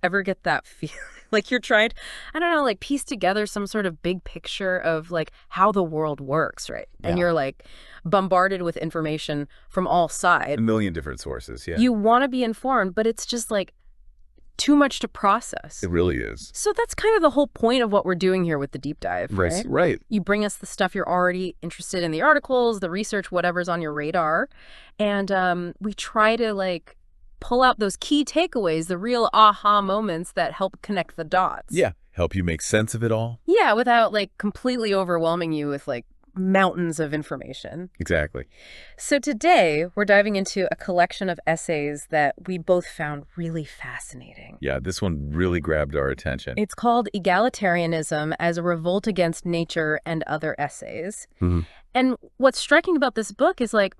ever get that feeling? Like you're trying to, I don't know, like piece together some sort of big picture of like how the world works, right? And Yeah. you're like bombarded with information from all sides. A million different sources, yeah. You want to be informed, but it's just like too much to process. It really is. So that's kind of the whole point of what we're doing here with the deep dive, right? Right. You bring us the stuff you're already interested in, the articles, the research, whatever's on your radar. And we try to like pull out those key takeaways, the real aha moments that help connect the dots. Yeah. Help you make sense of it all. Yeah, without like completely overwhelming you with like mountains of information. Exactly. So today we're diving into a collection of essays that we both found really fascinating. Yeah, this one really grabbed our attention. It's called Egalitarianism as a Revolt Against Nature and Other Essays. Mm-hmm. And what's striking about this book is like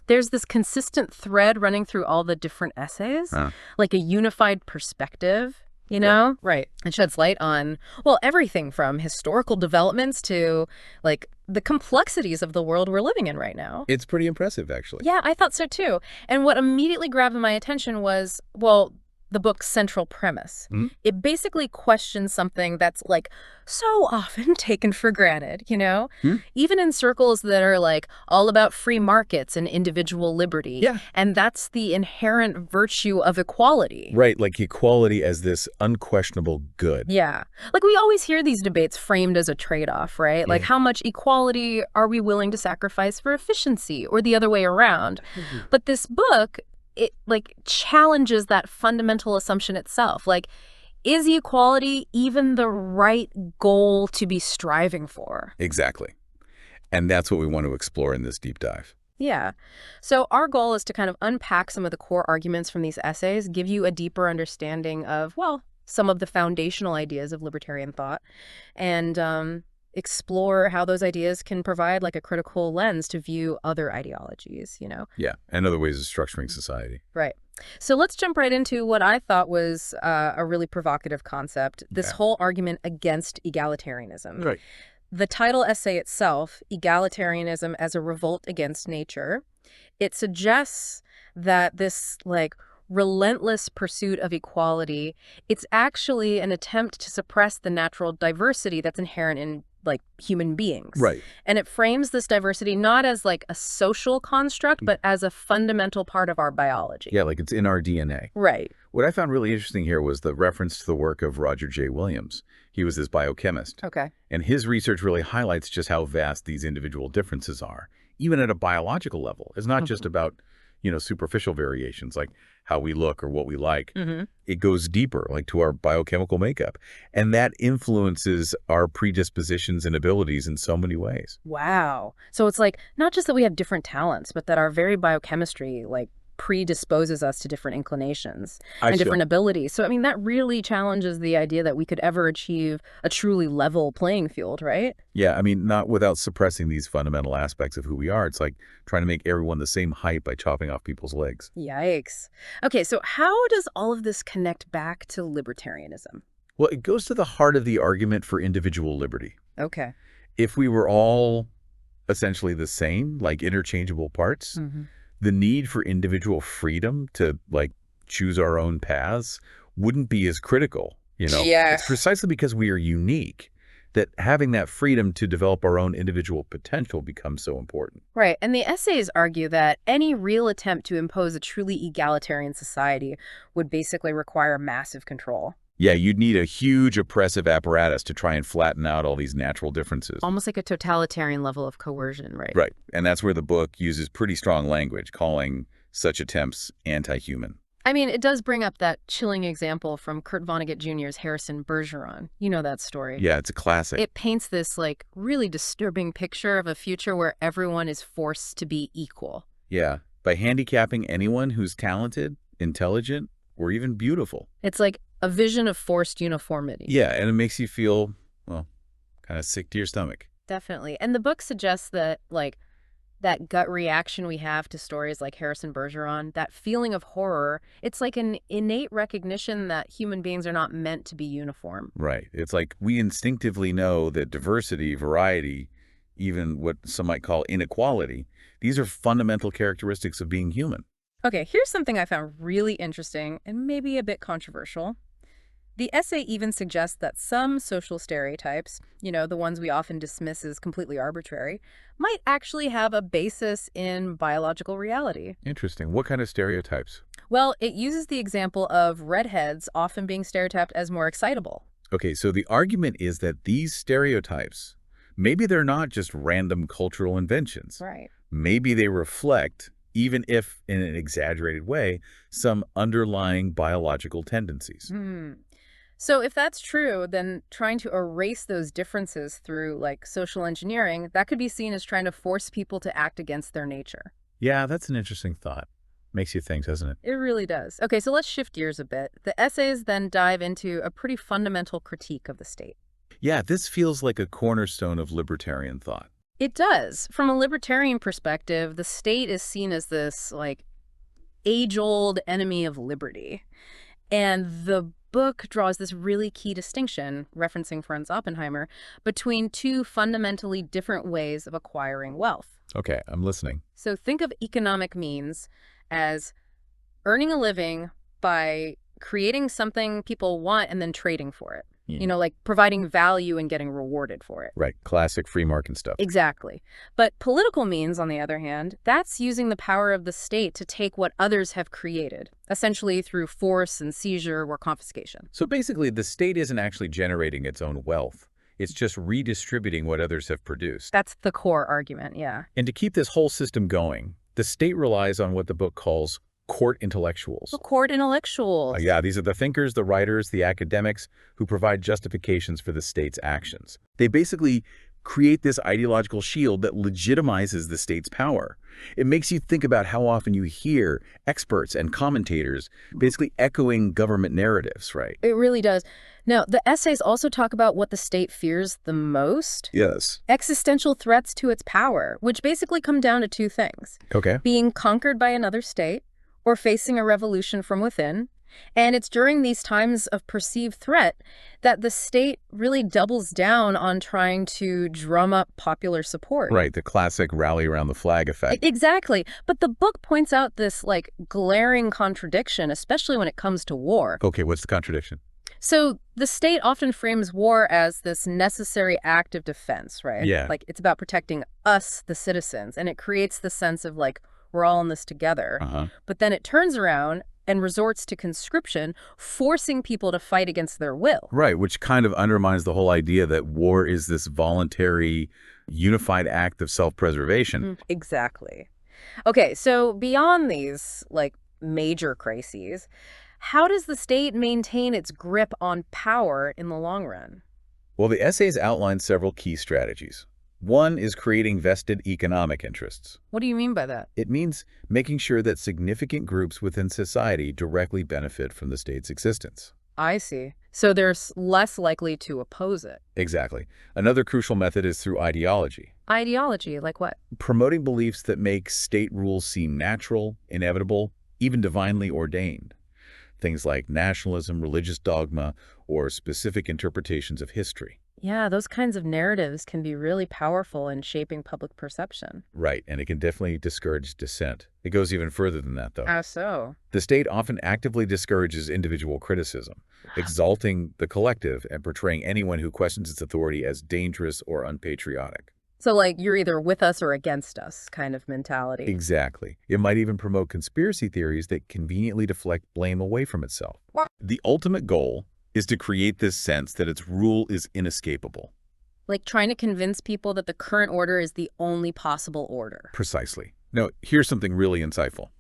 there's this consistent thread running through all the different essays, like a unified perspective, you know? Right. It sheds light on, well, everything from historical developments to like the complexities of the world we're living in right now. It's pretty impressive, actually. Yeah, I thought so too. And what immediately grabbed my attention was, well, the book's central premise. Mm-hmm. It basically questions something that's like so often taken for granted, you know? Mm-hmm. Even in circles that are like all about free markets and individual liberty. Yeah. And that's the inherent virtue of equality. Right, like equality as this unquestionable good. Yeah. Like we always hear these debates framed as a trade-off, right? Like how much equality are we willing to sacrifice for efficiency or the other way around? But this book, it like challenges that fundamental assumption itself. Like, is equality even the right goal to be striving for? Exactly. And that's what we want to explore in this deep dive. Yeah. So our goal is to kind of unpack some of the core arguments from these essays, give you a deeper understanding of, well, some of the foundational ideas of libertarian thought, and explore how those ideas can provide like a critical lens to view other ideologies, you know? Yeah, and other ways of structuring society. Right. So let's jump right into what I thought was a really provocative concept, this whole argument against egalitarianism. Right. The title essay itself, Egalitarianism as a Revolt Against Nature, it suggests that this like relentless pursuit of equality, it's actually an attempt to suppress the natural diversity that's inherent in like human beings. Right. And it frames this diversity not as like a social construct, but as a fundamental part of our biology. Yeah, like it's in our DNA. Right. What I found really interesting here was the reference to the work of Roger J. Williams. He was this biochemist. Okay. And his research really highlights just how vast these individual differences are, even at a biological level. It's not just about, you know, superficial variations like how we look or what we like. It goes deeper, like to our biochemical makeup. And that influences our predispositions and abilities in so many ways. Wow. So it's like not just that we have different talents, but that our very biochemistry like predisposes us to different inclinations and different abilities. So, I mean, that really challenges the idea that we could ever achieve a truly level playing field, right? Yeah, I mean, not without suppressing these fundamental aspects of who we are. It's like trying to make everyone the same height by chopping off people's legs. Yikes. Okay, so how does all of this connect back to libertarianism? Well, it goes to the heart of the argument for individual liberty. Okay. If we were all essentially the same, like interchangeable parts, the need for individual freedom to like choose our own paths wouldn't be as critical, you know? Yeah. It's precisely because we are unique that having that freedom to develop our own individual potential becomes so important. Right. And the essays argue that any real attempt to impose a truly egalitarian society would basically require massive control. Yeah, you'd need a huge oppressive apparatus to try and flatten out all these natural differences. Almost like a totalitarian level of coercion, right? Right. And that's where the book uses pretty strong language, calling such attempts anti-human. I mean, it does bring up that chilling example from Kurt Vonnegut Jr.'s Harrison Bergeron. You know that story. Yeah, it's a classic. It paints this, like, really disturbing picture of a future where everyone is forced to be equal. Yeah, by handicapping anyone who's talented, intelligent, or even beautiful. It's like a vision of forced uniformity. Yeah, and it makes you feel, well, kind of sick to your stomach. Definitely. And the book suggests that, like, that gut reaction we have to stories like Harrison Bergeron, that feeling of horror, it's like an innate recognition that human beings are not meant to be uniform. Right. It's like we instinctively know that diversity, variety, even what some might call inequality, these are fundamental characteristics of being human. Okay, here's something I found really interesting and maybe a bit controversial. The essay even suggests that some social stereotypes, the ones we often dismiss as completely arbitrary, might actually have a basis in biological reality. Interesting. What kind of stereotypes? Well, it uses the example of redheads often being stereotyped as more excitable. Okay, so the argument is that these stereotypes, maybe they're not just random cultural inventions. Right. Maybe they reflect, even if in an exaggerated way, some underlying biological tendencies. So if that's true, then trying to erase those differences through, social engineering, that could be seen as trying to force people to act against their nature. Yeah, that's an interesting thought. Makes you think, doesn't it? It really does. Okay, so let's shift gears a bit. The essays then dive into a pretty fundamental critique of the state. Yeah, this feels like a cornerstone of libertarian thought. It does. From a libertarian perspective, the state is seen as this, age-old enemy of liberty. And the book draws this really key distinction, referencing Franz Oppenheimer, between two fundamentally different ways of acquiring wealth. Okay, I'm listening. So think of economic means as earning a living by creating something people want and then trading for it. Providing value and getting rewarded for it. Right, classic free market stuff. Exactly. But political means, on the other hand, that's using the power of the state to take what others have created, essentially through force and seizure or confiscation. So basically, the state isn't actually generating its own wealth. It's just redistributing what others have produced. That's the core argument, yeah. And to keep this whole system going, the state relies on what the book calls court intellectuals. The court intellectuals. Yeah, these are the thinkers, the writers, the academics who provide justifications for the state's actions. They basically create this ideological shield that legitimizes the state's power. It makes you think about how often you hear experts and commentators basically echoing government narratives, right? It really does. Now, the essays also talk about what the state fears the most. Yes. Existential threats to its power, which basically come down to two things. Okay. Being conquered by another state, or facing a revolution from within. And it's during these times of perceived threat that the state really doubles down on trying to drum up popular support. Right, the classic rally around the flag effect. Exactly. But the book points out this, glaring contradiction, especially when it comes to war. Okay, what's the contradiction? So the state often frames war as this necessary act of defense, right? Yeah. It's about protecting us, the citizens, and it creates the sense of, we're all in this together. But then it turns around and resorts to conscription, forcing people to fight against their will. Right, which kind of undermines the whole idea that war is this voluntary, unified act of self-preservation. Exactly. Okay, so beyond these, major crises, how does the state maintain its grip on power in the long run? Well, the essays outline several key strategies. One is creating vested economic interests. What do you mean by that? It means making sure that significant groups within society directly benefit from the state's existence. I see. So they're less likely to oppose it. Exactly. Another crucial method is through ideology. Ideology, like what? Promoting beliefs that make state rules seem natural, inevitable, even divinely ordained. Things like nationalism, religious dogma, or specific interpretations of history. Yeah, those kinds of narratives can be really powerful in shaping public perception. Right, and it can definitely discourage dissent. It goes even further than that, though. How so? The state often actively discourages individual criticism, exalting the collective and portraying anyone who questions its authority as dangerous or unpatriotic. So, you're either with us or against us kind of mentality. Exactly. It might even promote conspiracy theories that conveniently deflect blame away from itself. What? The ultimate goal is to create this sense that its rule is inescapable. Like trying to convince people that the current order is the only possible order. Precisely. Now, here's something really insightful.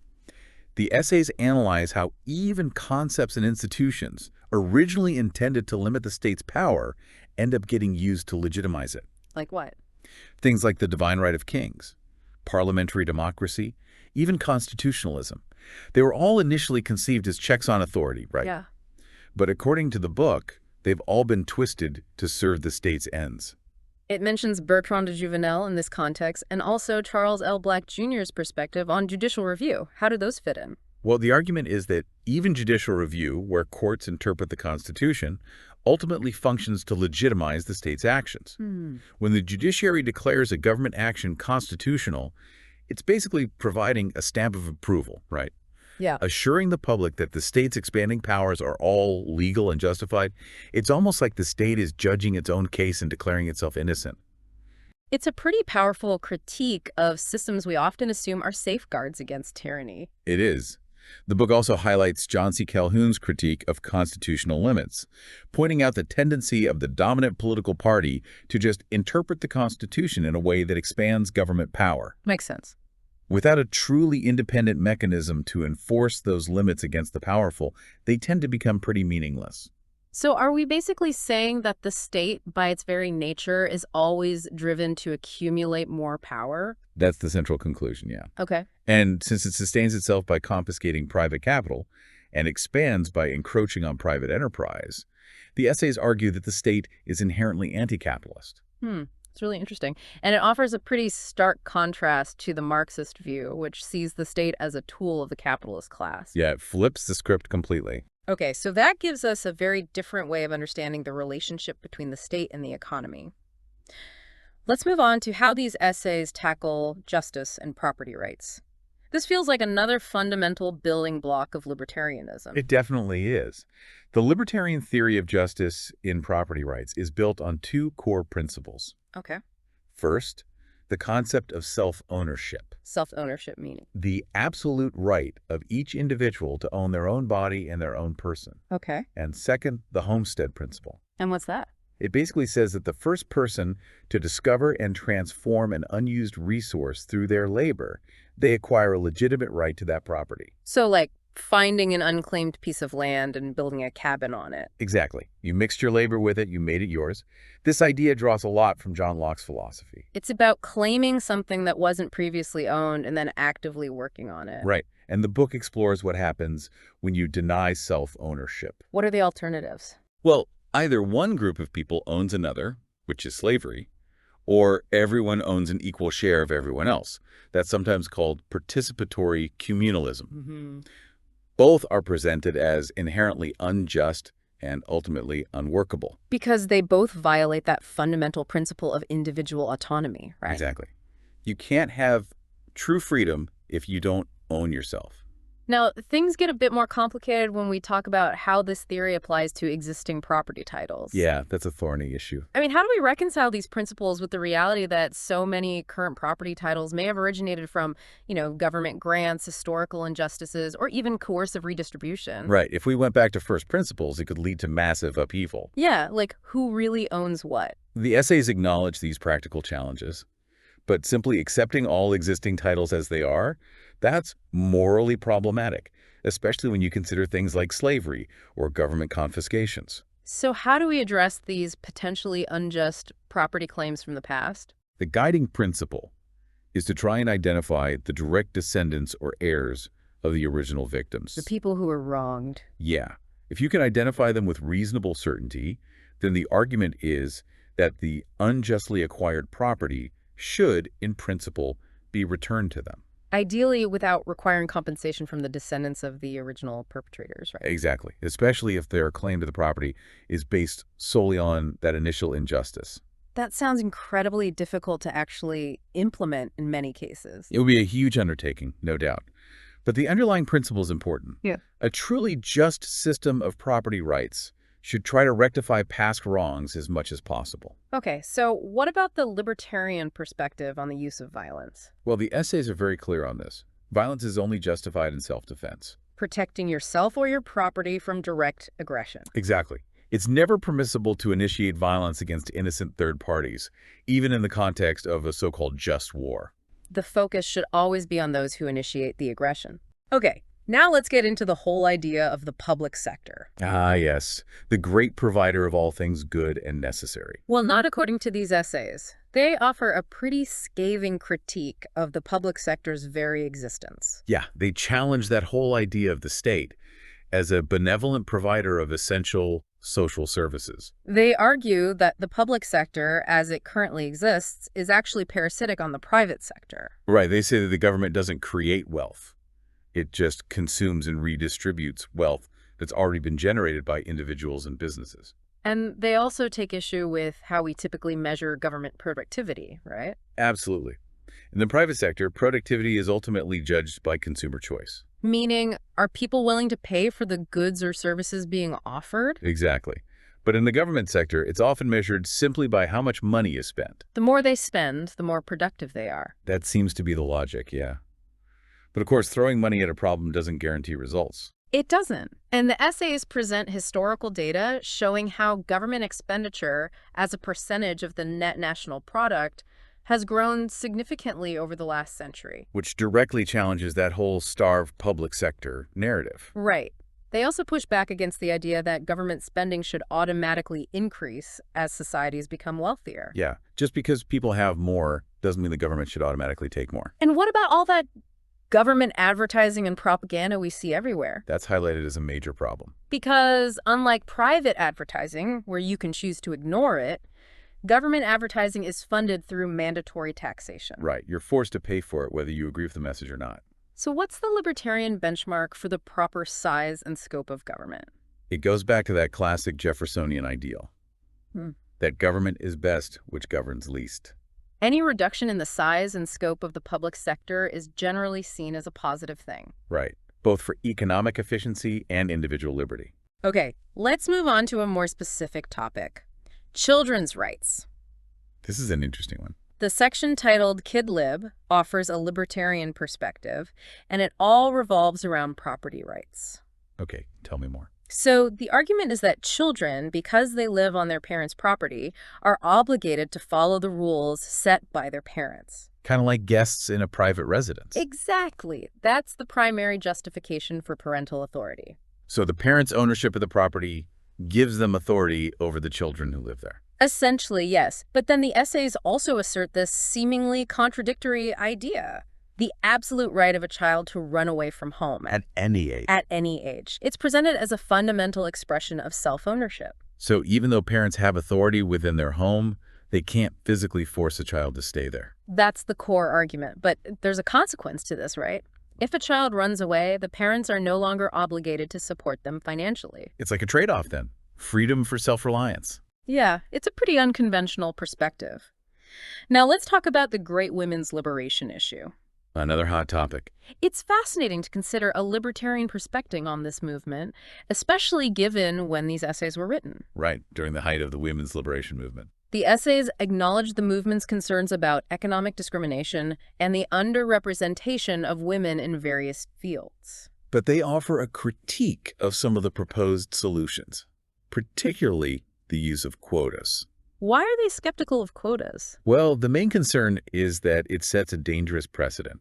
The essays analyze how even concepts and institutions originally intended to limit the state's power end up getting used to legitimize it. Like what? Things like the divine right of kings, parliamentary democracy, even constitutionalism. They were all initially conceived as checks on authority, right? Yeah. But according to the book, they've all been twisted to serve the state's ends. It mentions Bertrand de Jouvenel in this context and also Charles L. Black Jr.'s perspective on judicial review. How do those fit in? Well, the argument is that even judicial review, where courts interpret the Constitution, ultimately functions to legitimize the state's actions. When the judiciary declares a government action constitutional, it's basically providing a stamp of approval, right? Yeah. Assuring the public that the state's expanding powers are all legal and justified, it's almost like the state is judging its own case and declaring itself innocent. It's a pretty powerful critique of systems we often assume are safeguards against tyranny. It is. The book also highlights John C. Calhoun's critique of constitutional limits, pointing out the tendency of the dominant political party to just interpret the Constitution in a way that expands government power. Makes sense. Without a truly independent mechanism to enforce those limits against the powerful, they tend to become pretty meaningless. So are we basically saying that the state, by its very nature, is always driven to accumulate more power? That's the central conclusion, yeah. Okay. And since it sustains itself by confiscating private capital and expands by encroaching on private enterprise, the essays argue that the state is inherently anti-capitalist. It's really interesting. And it offers a pretty stark contrast to the Marxist view, which sees the state as a tool of the capitalist class. Yeah, it flips the script completely. Okay, so that gives us a very different way of understanding the relationship between the state and the economy. Let's move on to how these essays tackle justice and property rights. This feels like another fundamental building block of libertarianism. It definitely is. The libertarian theory of justice in property rights is built on two core principles. Okay. First, the concept of self-ownership. Self-ownership meaning? The absolute right of each individual to own their own body and their own person. Okay. And second, the homestead principle. And what's that? It basically says that the first person to discover and transform an unused resource through their labor, they acquire a legitimate right to that property. So like finding an unclaimed piece of land and building a cabin on it. Exactly. You mixed your labor with it, you made it yours. This idea draws a lot from John Locke's philosophy. It's about claiming something that wasn't previously owned and then actively working on it. Right. And the book explores what happens when you deny self-ownership. What are the alternatives? Well, either one group of people owns another, which is slavery, or everyone owns an equal share of everyone else. That's sometimes called participatory communalism. Both are presented as inherently unjust and ultimately unworkable. Because they both violate that fundamental principle of individual autonomy, right? Exactly. You can't have true freedom if you don't own yourself. Now, things get a bit more complicated when we talk about how this theory applies to existing property titles. Yeah, that's a thorny issue. I mean, how do we reconcile these principles with the reality that so many current property titles may have originated from, government grants, historical injustices, or even coercive redistribution? Right. If we went back to first principles, it could lead to massive upheaval. Yeah, like who really owns what? The essays acknowledge these practical challenges, but simply accepting all existing titles as they are, that's morally problematic, especially when you consider things like slavery or government confiscations. So how do we address these potentially unjust property claims from the past? The guiding principle is to try and identify the direct descendants or heirs of the original victims. The people who were wronged. Yeah. If you can identify them with reasonable certainty, then the argument is that the unjustly acquired property should, in principle, be returned to them. Ideally without requiring compensation from the descendants of the original perpetrators, right? Exactly, especially if their claim to the property is based solely on that initial injustice. That sounds incredibly difficult to actually implement in many cases. It would be a huge undertaking, no doubt. But the underlying principle is important. Yeah. A truly just system of property rights should try to rectify past wrongs as much as possible. Okay, so what about the libertarian perspective on the use of violence? Well, the essays are very clear on this. Violence is only justified in self-defense. Protecting yourself or your property from direct aggression. Exactly. It's never permissible to initiate violence against innocent third parties, even in the context of a so-called just war. The focus should always be on those who initiate the aggression. Okay. Now let's get into the whole idea of the public sector. Ah, yes. The great provider of all things good and necessary. Well, not according to these essays. They offer a pretty scathing critique of the public sector's very existence. Yeah, they challenge that whole idea of the state as a benevolent provider of essential social services. They argue that the public sector, as it currently exists, is actually parasitic on the private sector. Right. They say that the government doesn't create wealth. It just consumes and redistributes wealth that's already been generated by individuals and businesses. And they also take issue with how we typically measure government productivity, right? Absolutely. In the private sector, productivity is ultimately judged by consumer choice. Meaning, are people willing to pay for the goods or services being offered? Exactly. But in the government sector, it's often measured simply by how much money is spent. The more they spend, the more productive they are. That seems to be the logic, yeah. But of course, throwing money at a problem doesn't guarantee results. It doesn't. And the essays present historical data showing how government expenditure as a percentage of the net national product has grown significantly over the last century. Which directly challenges that whole starved public sector narrative. Right. They also push back against the idea that government spending should automatically increase as societies become wealthier. Yeah, just because people have more doesn't mean the government should automatically take more. And what about all that government advertising and propaganda we see everywhere? That's highlighted as a major problem. Because unlike private advertising, where you can choose to ignore it, government advertising is funded through mandatory taxation. Right, you're forced to pay for it whether you agree with the message or not. So what's the libertarian benchmark for the proper size and scope of government? It goes back to that classic Jeffersonian ideal. That government is best which governs least. Any reduction in the size and scope of the public sector is generally seen as a positive thing. Right, both for economic efficiency and individual liberty. Okay, let's move on to a more specific topic. Children's rights. This is an interesting one. The section titled Kid Lib offers a libertarian perspective, and it all revolves around property rights. Okay, tell me more. So the argument is that children, because they live on their parents' property, are obligated to follow the rules set by their parents. Kind of like guests in a private residence. Exactly. That's the primary justification for parental authority. So the parents' ownership of the property gives them authority over the children who live there. Essentially, yes. But then the essays also assert this seemingly contradictory idea. The absolute right of a child to run away from home. At any age. At any age. It's presented as a fundamental expression of self-ownership. So even though parents have authority within their home, they can't physically force a child to stay there. That's the core argument. But there's a consequence to this, right? If a child runs away, the parents are no longer obligated to support them financially. It's like a trade-off then. Freedom for self-reliance. Yeah, it's a pretty unconventional perspective. Now let's talk about the great women's liberation issue. Another hot topic. It's fascinating to consider a libertarian perspective on this movement, especially given when these essays were written. Right, during the height of the women's liberation movement. The essays acknowledge the movement's concerns about economic discrimination and the underrepresentation of women in various fields. But they offer a critique of some of the proposed solutions, particularly the use of quotas. Why are they skeptical of quotas? Well, the main concern is that it sets a dangerous precedent.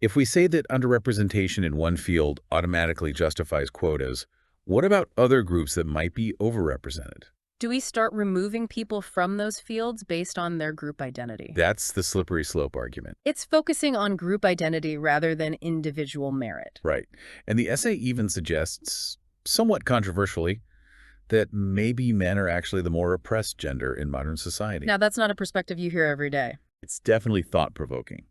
If we say that underrepresentation in one field automatically justifies quotas, what about other groups that might be overrepresented? Do we start removing people from those fields based on their group identity? That's the slippery slope argument. It's focusing on group identity rather than individual merit. Right. And the essay even suggests, somewhat controversially, that maybe men are actually the more oppressed gender in modern society. Now, that's not a perspective you hear every day. It's definitely thought-provoking.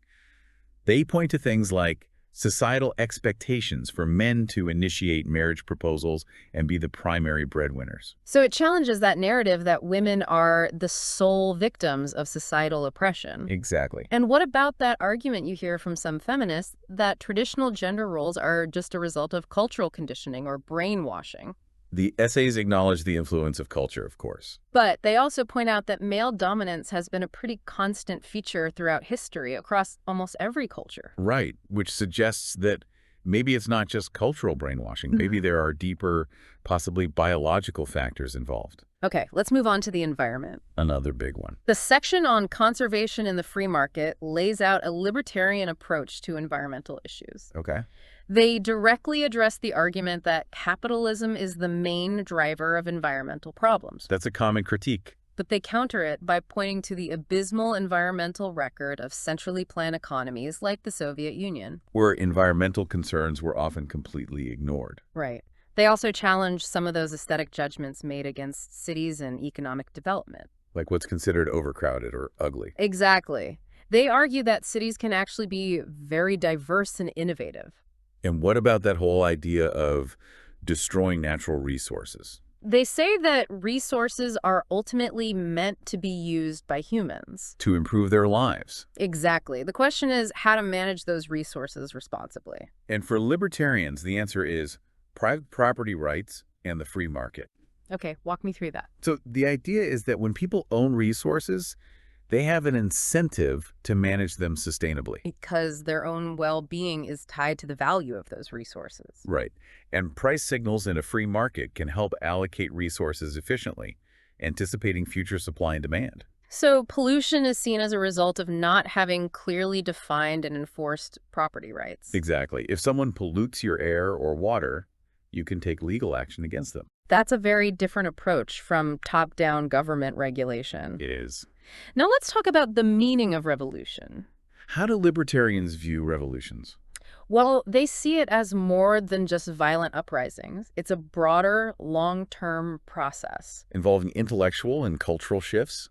They point to things like societal expectations for men to initiate marriage proposals and be the primary breadwinners. So it challenges that narrative that women are the sole victims of societal oppression. Exactly. And what about that argument you hear from some feminists that traditional gender roles are just a result of cultural conditioning or brainwashing? The essays acknowledge the influence of culture, of course. But they also point out that male dominance has been a pretty constant feature throughout history across almost every culture. Right, which suggests that maybe it's not just cultural brainwashing. Maybe there are deeper, possibly biological factors involved. Okay, let's move on to the environment. Another big one. The section on conservation in the free market lays out a libertarian approach to environmental issues. Okay. They directly address the argument that capitalism is the main driver of environmental problems. That's a common critique. But they counter it by pointing to the abysmal environmental record of centrally planned economies like the Soviet Union. Where environmental concerns were often completely ignored. Right. They also challenge some of those aesthetic judgments made against cities and economic development. Like what's considered overcrowded or ugly. Exactly. They argue that cities can actually be very diverse and innovative. And what about that whole idea of destroying natural resources? They say that resources are ultimately meant to be used by humans. To improve their lives. Exactly. The question is how to manage those resources responsibly. And for libertarians, the answer is private property rights and the free market. Okay, walk me through that. So the idea is that when people own resources, they have an incentive to manage them sustainably. Because their own well-being is tied to the value of those resources. Right. And price signals in a free market can help allocate resources efficiently, anticipating future supply and demand. So pollution is seen as a result of not having clearly defined and enforced property rights. Exactly. If someone pollutes your air or water, you can take legal action against them. That's a very different approach from top-down government regulation. It is. Now let's talk about the meaning of revolution. How do libertarians view revolutions? Well, they see it as more than just violent uprisings. It's a broader, long-term process. Involving intellectual and cultural shifts,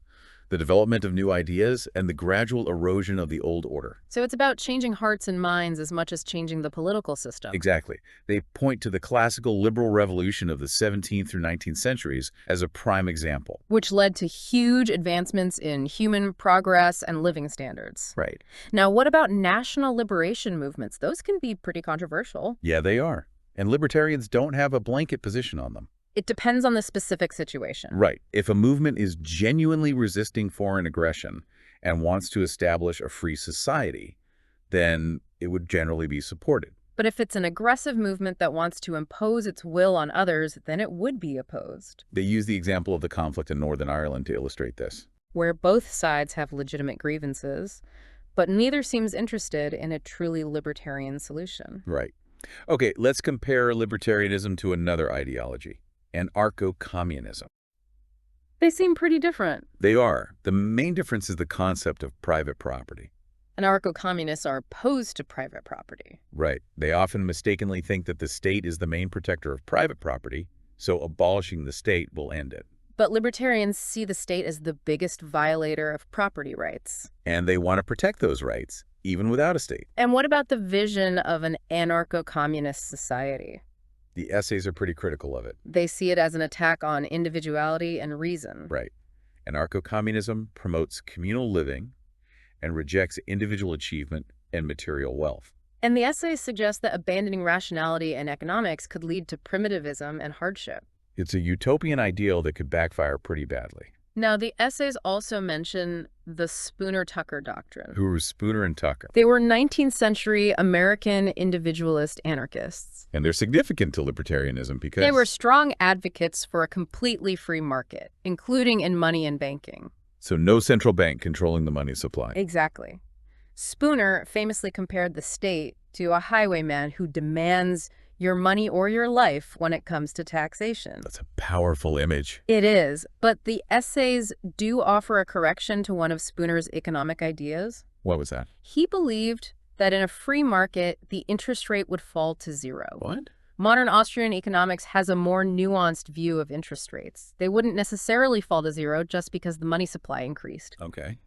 the development of new ideas, and the gradual erosion of the old order. So it's about changing hearts and minds as much as changing the political system. Exactly. They point to the classical liberal revolution of the 17th through 19th centuries as a prime example. Which led to huge advancements in human progress and living standards. Right. Now, what about national liberation movements? Those can be pretty controversial. Yeah, they are. And libertarians don't have a blanket position on them. It depends on the specific situation. Right. If a movement is genuinely resisting foreign aggression and wants to establish a free society, then it would generally be supported. But if it's an aggressive movement that wants to impose its will on others, then it would be opposed. They use the example of the conflict in Northern Ireland to illustrate this. Where both sides have legitimate grievances, but neither seems interested in a truly libertarian solution. Right. Okay, let's compare libertarianism to another ideology. Anarcho-Communism. They seem pretty different. They are. The main difference is the concept of private property. Anarcho-communists are opposed to private property. Right. They often mistakenly think that the state is the main protector of private property, so abolishing the state will end it. But libertarians see the state as the biggest violator of property rights. And they want to protect those rights, even without a state. And what about the vision of an anarcho-communist society? The essays are pretty critical of it. They see it as an attack on individuality and reason. Right. Anarcho-communism promotes communal living and rejects individual achievement and material wealth. And the essays suggest that abandoning rationality and economics could lead to primitivism and hardship. It's a utopian ideal that could backfire pretty badly. Now, the essays also mention the Spooner-Tucker doctrine. Who were Spooner and Tucker? They were 19th century American individualist anarchists. And they're significant to libertarianism because They were strong advocates for a completely free market, including in money and banking. So no central bank controlling the money supply. Exactly. Spooner famously compared the state to a highwayman who demands your money or your life when it comes to taxation. That's a powerful image. It is, but the essays do offer a correction to one of Spooner's economic ideas. What was that? He believed that in a free market, the interest rate would fall to zero. What? Modern Austrian economics has a more nuanced view of interest rates. They wouldn't necessarily fall to zero just because the money supply increased. Okay.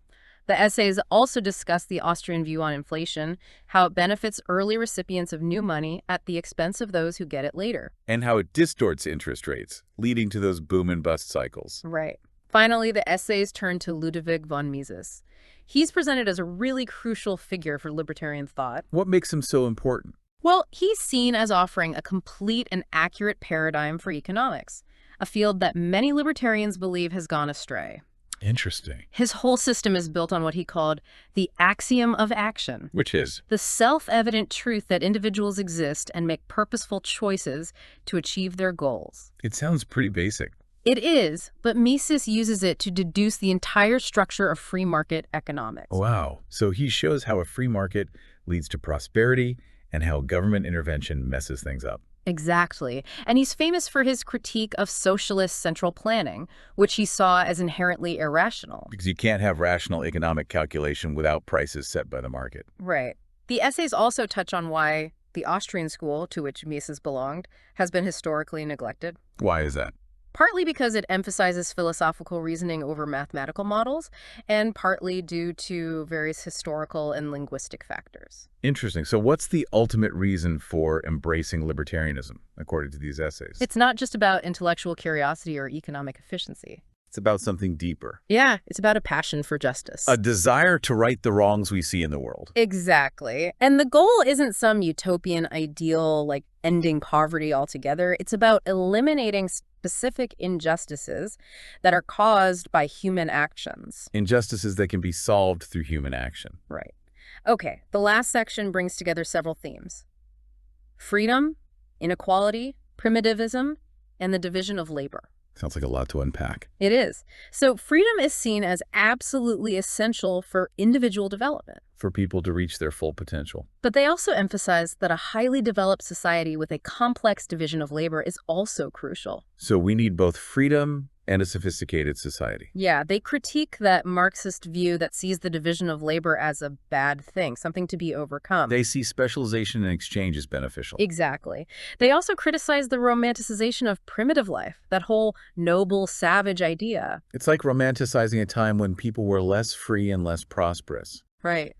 The essays also discuss the Austrian view on inflation, how it benefits early recipients of new money at the expense of those who get it later. And how it distorts interest rates, leading to those boom and bust cycles. Right. Finally, the essays turn to Ludwig von Mises. He's presented as a really crucial figure for libertarian thought. What makes him so important? Well, he's seen as offering a complete and accurate paradigm for economics, a field that many libertarians believe has gone astray. Interesting. His whole system is built on what he called the axiom of action. Which is? The self-evident truth that individuals exist and make purposeful choices to achieve their goals. It sounds pretty basic. It is, but Mises uses it to deduce the entire structure of free market economics. Wow. So he shows how a free market leads to prosperity and how government intervention messes things up. Exactly. And he's famous for his critique of socialist central planning, which he saw as inherently irrational. Because you can't have rational economic calculation without prices set by the market. Right. The essays also touch on why the Austrian school, to which Mises belonged, has been historically neglected. Why is that? partly because it emphasizes philosophical reasoning over mathematical models, and partly due to various historical and linguistic factors. Interesting. So what's the ultimate reason for embracing libertarianism, according to these essays? It's not just about intellectual curiosity or economic efficiency. It's about something deeper. Yeah, it's about a passion for justice. A desire to right the wrongs we see in the world. Exactly. And the goal isn't some utopian ideal like ending poverty altogether. It's about eliminating specific injustices that are caused by human actions. Injustices that can be solved through human action. Right. Okay, the last section brings together several themes: freedom, inequality, primitivism, and the division of labor. Sounds like a lot to unpack. It is. So freedom is seen as absolutely essential for individual development. For people to reach their full potential. But they also emphasize that a highly developed society with a complex division of labor is also crucial. So we need both freedom and a sophisticated society. Yeah, they critique that Marxist view that sees the division of labor as a bad thing, something to be overcome. They see specialization and exchange as beneficial. Exactly. They also criticize the romanticization of primitive life, that whole noble, savage idea. It's like romanticizing a time when people were less free and less prosperous. Right.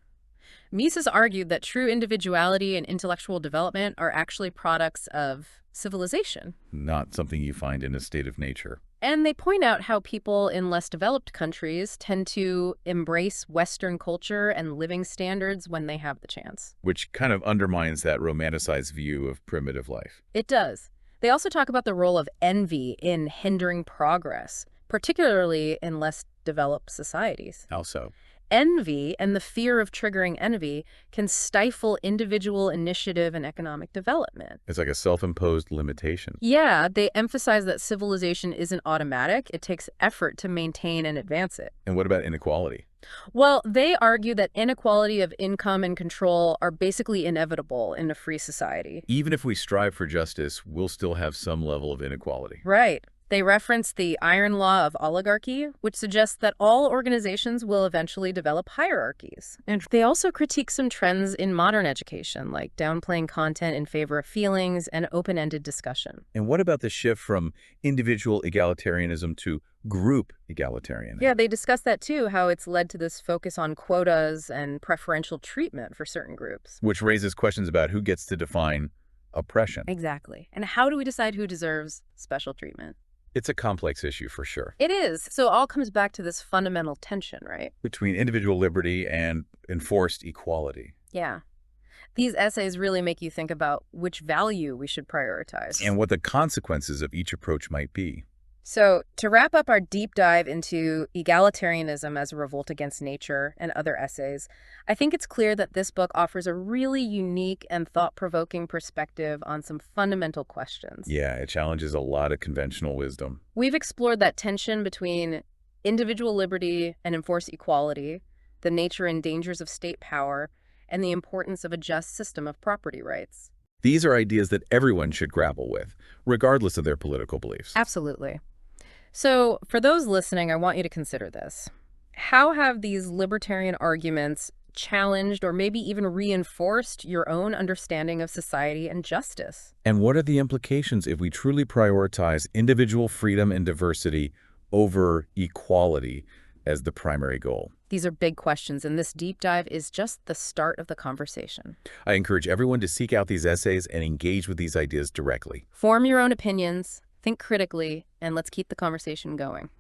Mises argued that true individuality and intellectual development are actually products of civilization. Not something you find in a state of nature. And they point out how people in less developed countries tend to embrace Western culture and living standards when they have the chance. Which kind of undermines that romanticized view of primitive life. It does. They also talk about the role of envy in hindering progress, particularly in less developed societies. How so? Envy and the fear of triggering envy can stifle individual initiative and economic development. It's like a self-imposed limitation. Yeah, they emphasize that civilization isn't automatic. It takes effort to maintain and advance it. And what about inequality? Well, they argue that inequality of income and control are basically inevitable in a free society. Even if we strive for justice, we'll still have some level of inequality. Right. They reference the iron law of oligarchy, which suggests that all organizations will eventually develop hierarchies. And they also critique some trends in modern education, like downplaying content in favor of feelings and open-ended discussion. And what about the shift from individual egalitarianism to group egalitarianism? Yeah, they discuss that too, how it's led to this focus on quotas and preferential treatment for certain groups. Which raises questions about who gets to define oppression. Exactly. And how do we decide who deserves special treatment? It's a complex issue for sure. It is. So it all comes back to this fundamental tension, right? Between individual liberty and enforced equality. Yeah. These essays really make you think about which value we should prioritize. And what the consequences of each approach might be. So to wrap up our deep dive into egalitarianism as a revolt against nature and other essays, I think it's clear that this book offers a really unique and thought-provoking perspective on some fundamental questions. Yeah, it challenges a lot of conventional wisdom. We've explored that tension between individual liberty and enforced equality, the nature and dangers of state power, and the importance of a just system of property rights. These are ideas that everyone should grapple with, regardless of their political beliefs. Absolutely. So for those listening, I want you to consider this. How have these libertarian arguments challenged or maybe even reinforced your own understanding of society and justice? And what are the implications if we truly prioritize individual freedom and diversity over equality as the primary goal? These are big questions, and this deep dive is just the start of the conversation. I encourage everyone to seek out these essays and engage with these ideas directly. Form your own opinions, think critically, and let's keep the conversation going.